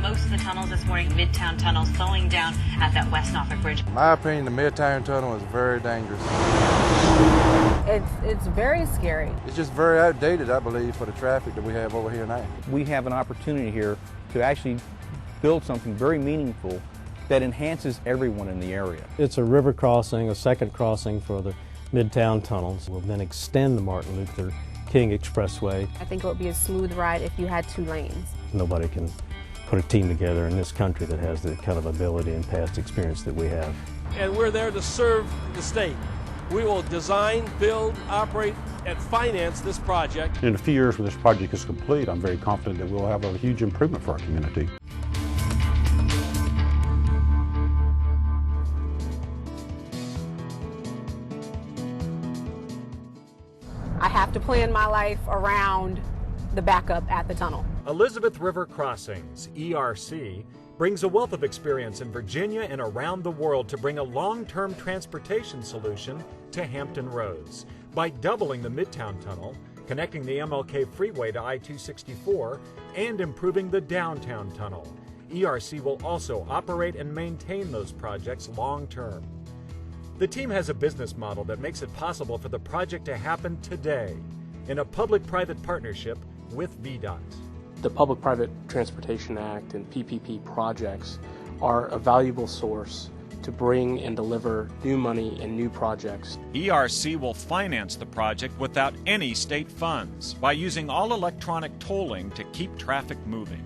most of the tunnels this morning. Midtown Tunnel slowing down at that West Norfolk Bridge. In my opinion, the Midtown Tunnel is very dangerous. It's very scary. It's just very outdated, I believe, for the traffic that we have over here now. We have an opportunity here to actually build something very meaningful that enhances everyone in the area. It's a river crossing, a second crossing for the Midtown Tunnels. We'll then extend the Martin Luther King Expressway. I think it would be a smooth ride if you had 2 lanes. Nobody can put a team together in this country that has the kind of ability and past experience that we have. And we're there to serve the state. We will design, build, operate, and finance this project. In a few years when this project is complete, I'm very confident that we'll have a huge improvement for our community. I have to plan my life around the backup at the tunnel. Elizabeth River Crossings, ERC, brings a wealth of experience in Virginia and around the world to bring a long-term transportation solution to Hampton Roads by doubling the Midtown Tunnel, connecting the MLK Freeway to I-264, and improving the Downtown Tunnel. ERC will also operate and maintain those projects long-term. The team has a business model that makes it possible for the project to happen today in a public-private partnership with VDOT. The Public-Private Transportation Act and PPP projects are a valuable source to bring and deliver new money and new projects. ERC will finance the project without any state funds by using all electronic tolling to keep traffic moving.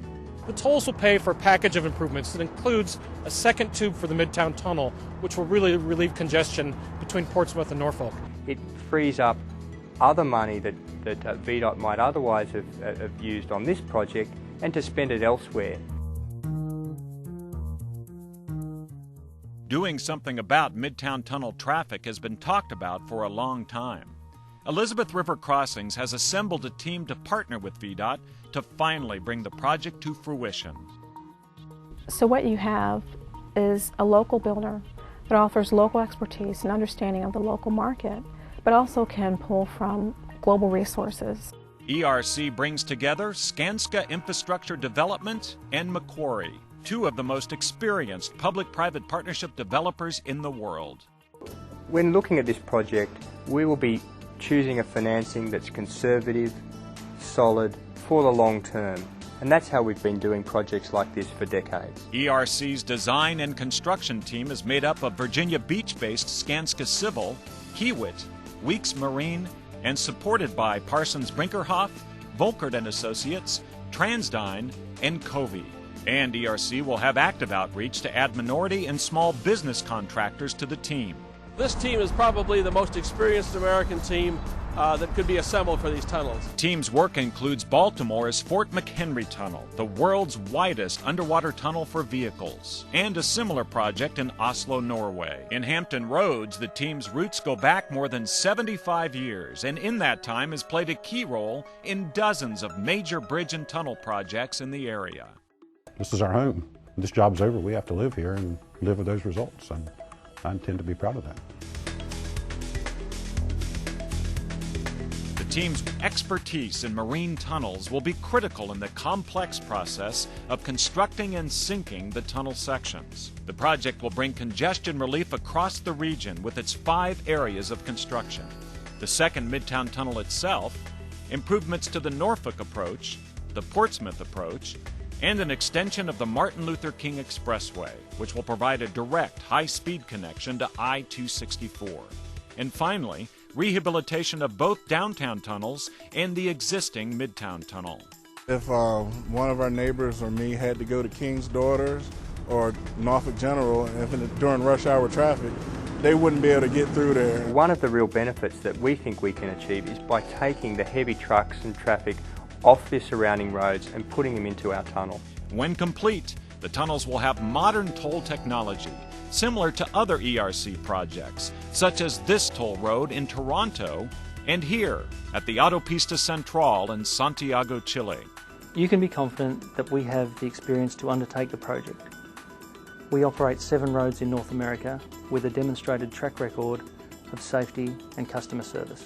The tolls will pay for a package of improvements that includes a second tube for the Midtown Tunnel, which will really relieve congestion between Portsmouth and Norfolk. It frees up other money that VDOT might otherwise have used on this project and to spend it elsewhere. Doing something about Midtown Tunnel traffic has been talked about for a long time. Elizabeth River Crossings has assembled a team to partner with VDOT to finally bring the project to fruition. So what you have is a local builder that offers local expertise and understanding of the local market, but also can pull from global resources. ERC brings together Skanska Infrastructure Development and Macquarie, 2 of the most experienced public-private partnership developers in the world. When looking at this project, we will be choosing a financing that's conservative, solid, for the long term. And that's how we've been doing projects like this for decades. ERC's design and construction team is made up of Virginia Beach-based Skanska Civil, Kiewit, Weeks Marine, and supported by Parsons Brinkerhoff, Volkert & Associates, Transdyne, and Covey. And ERC will have active outreach to add minority and small business contractors to the team. This team is probably the most experienced American team that could be assembled for these tunnels. The team's work includes Baltimore's Fort McHenry Tunnel, the world's widest underwater tunnel for vehicles, and a similar project in Oslo, Norway. In Hampton Roads, the team's roots go back more than 75 years, and in that time has played a key role in dozens of major bridge and tunnel projects in the area. This is our home. When this job's over, we have to live here and live with those results, and I intend to be proud of that. The team's expertise in marine tunnels will be critical in the complex process of constructing and sinking the tunnel sections. The project will bring congestion relief across the region with its 5 areas of construction. The second Midtown Tunnel itself, improvements to the Norfolk approach, the Portsmouth approach, and an extension of the Martin Luther King Expressway, which will provide a direct high-speed connection to I-264. And finally, rehabilitation of both downtown tunnels and the existing Midtown Tunnel. If one of our neighbors or me had to go to King's Daughters or Norfolk General, during rush hour traffic, they wouldn't be able to get through there. One of the real benefits that we think we can achieve is by taking the heavy trucks and traffic off their surrounding roads and putting them into our tunnel. When complete, the tunnels will have modern toll technology, similar to other ERC projects, such as this toll road in Toronto and here at the Autopista Central in Santiago, Chile. You can be confident that we have the experience to undertake the project. We operate 7 roads in North America with a demonstrated track record of safety and customer service.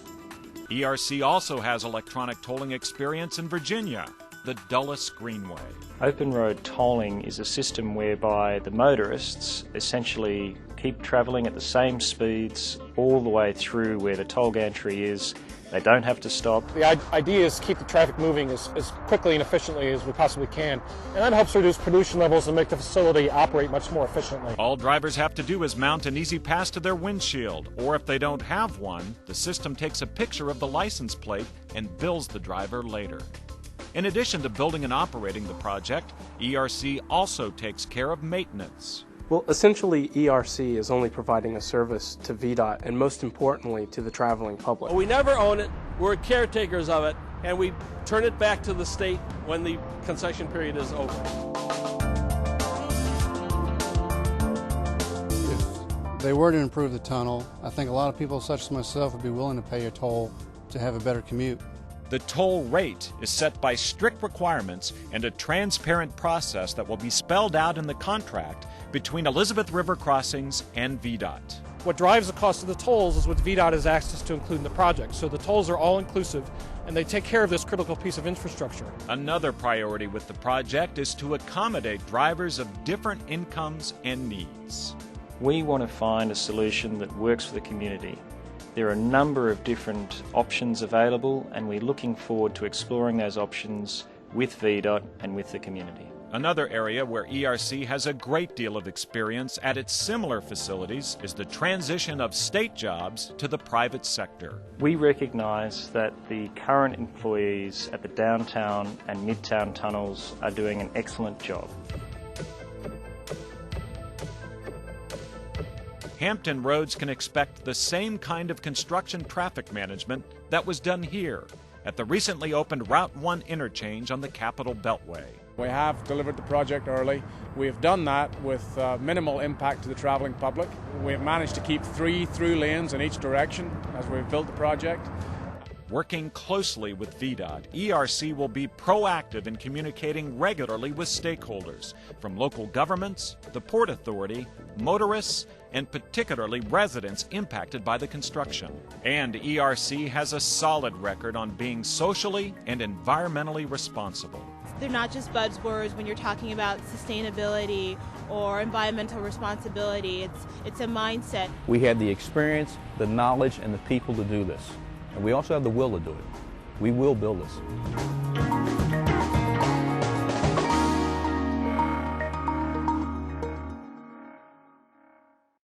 ERC also has electronic tolling experience in Virginia, the Dulles Greenway. Open road tolling is a system whereby the motorists essentially keep travelling at the same speeds all the way through where the toll gantry is. They don't have to stop. The idea is to keep the traffic moving as quickly and efficiently as we possibly can, and that helps reduce pollution levels and make the facility operate much more efficiently. All drivers have to do is mount an Easy Pass to their windshield, or if they don't have one, the system takes a picture of the license plate and bills the driver later. In addition to building and operating the project, ERC also takes care of maintenance. Well, essentially, ERC is only providing a service to VDOT and, most importantly, to the traveling public. We never own it, we're caretakers of it, and we turn it back to the state when the concession period is over. If they were to improve the tunnel, I think a lot of people such as myself would be willing to pay a toll to have a better commute. The toll rate is set by strict requirements and a transparent process that will be spelled out in the contract between Elizabeth River Crossings and VDOT. What drives the cost of the tolls is what VDOT has access to include in the project. So the tolls are all inclusive and they take care of this critical piece of infrastructure. Another priority with the project is to accommodate drivers of different incomes and needs. We want to find a solution that works for the community. There are a number of different options available, and we're looking forward to exploring those options with VDOT and with the community. Another area where ERC has a great deal of experience at its similar facilities is the transition of state jobs to the private sector. We recognise that the current employees at the downtown and midtown tunnels are doing an excellent job. Hampton Roads can expect the same kind of construction traffic management that was done here at the recently opened Route 1 interchange on the Capitol Beltway. We have delivered the project early. We have done that with minimal impact to the travelling public. We have managed to keep 3 through lanes in each direction as we've built the project. Working closely with VDOT, ERC will be proactive in communicating regularly with stakeholders, from local governments, the Port Authority, motorists, and particularly residents impacted by the construction. And ERC has a solid record on being socially and environmentally responsible. They're not just buzzwords when you're talking about sustainability or environmental responsibility. It's a mindset. We have the experience, the knowledge, and the people to do this. And we also have the will to do it. We will build this.